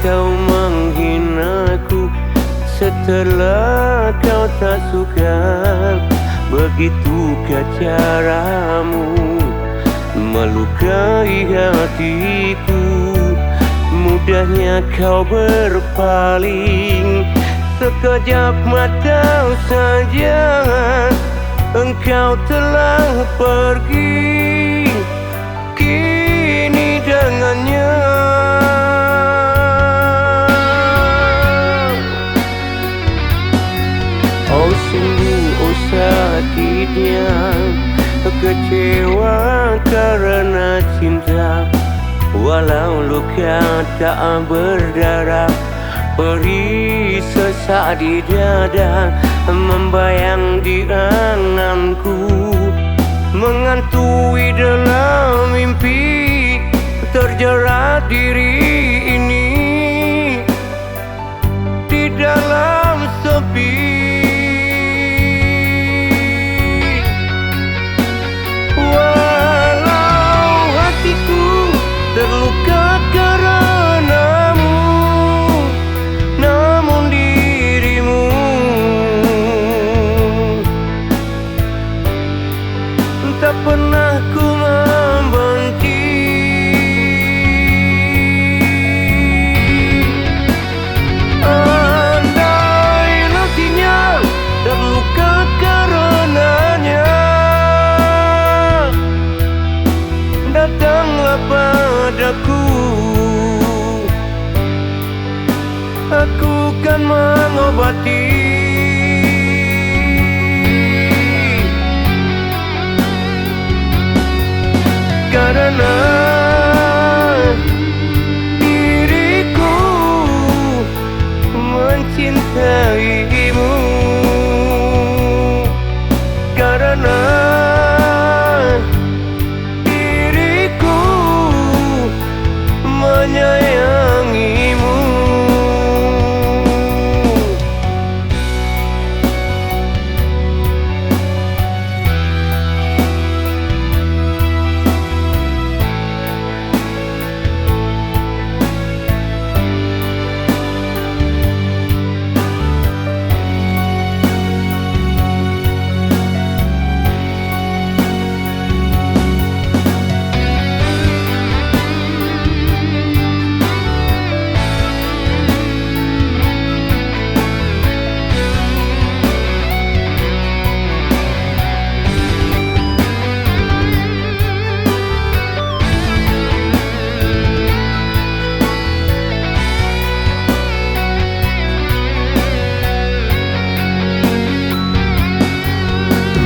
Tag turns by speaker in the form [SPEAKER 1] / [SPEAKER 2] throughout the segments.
[SPEAKER 1] kau menghinaku setelah kau tak suka? Begitukah caramu melukai hatiku? Mudahnya kau berpaling, sekejap mata saja engkau telah pergi. Kini dengannya oh sungguh oh sakitnya kecewa karena cinta. Walau luka tak berdarah, perih sesak di dada, membayang di anganku, menghantui dalam mimpi, terjerat diri ini di dalam sepi. Terluka karenamu, namun dirimu tak pernah ku membenci. Andai nantinya terluka karenanya, datanglah padaku, aku kan mengobati. Karena diriku mencintaimu, karena menyayangimu.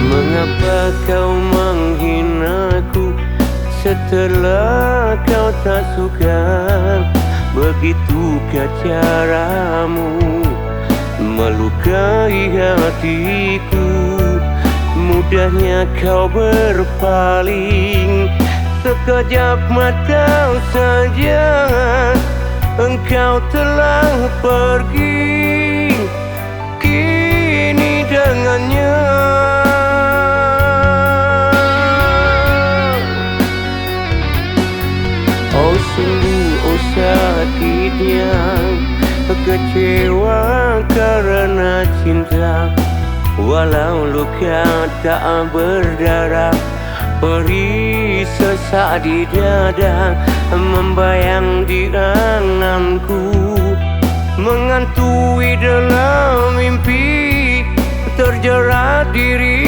[SPEAKER 1] Mengapa kau menghinaku setelah kau tak suka? Begitukah caramu melukai hatiku? Mudahnya kau berpaling, sekejap mata saja engkau telah pergi. Kini dengannya oh sungguh oh sakitnya kecewa karena cinta. Walau luka tak berdarah, perih sesak di dada, membayang di anganku, menghantui dalam mimpi, terjerat diri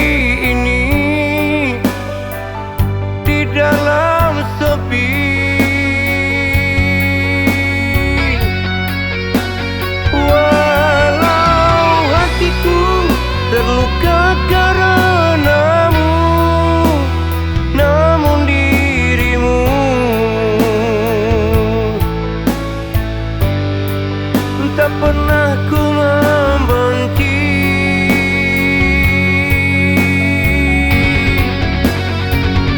[SPEAKER 1] ini di dalam sepi. Terluka karenamu, namun dirimu tak pernah ku membenci.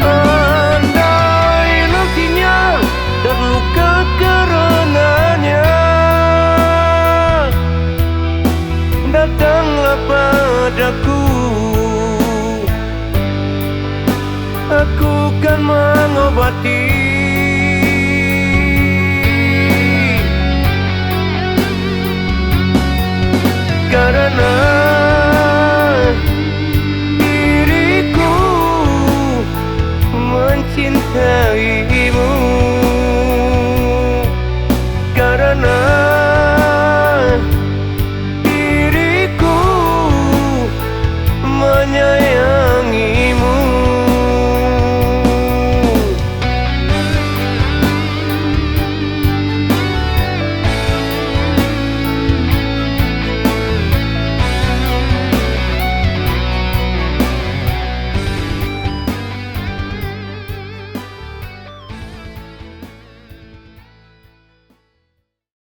[SPEAKER 1] Andai nantinya terluka karenanya, datanglah padaku, aku kan mengobati. karena diriku mencintaimu.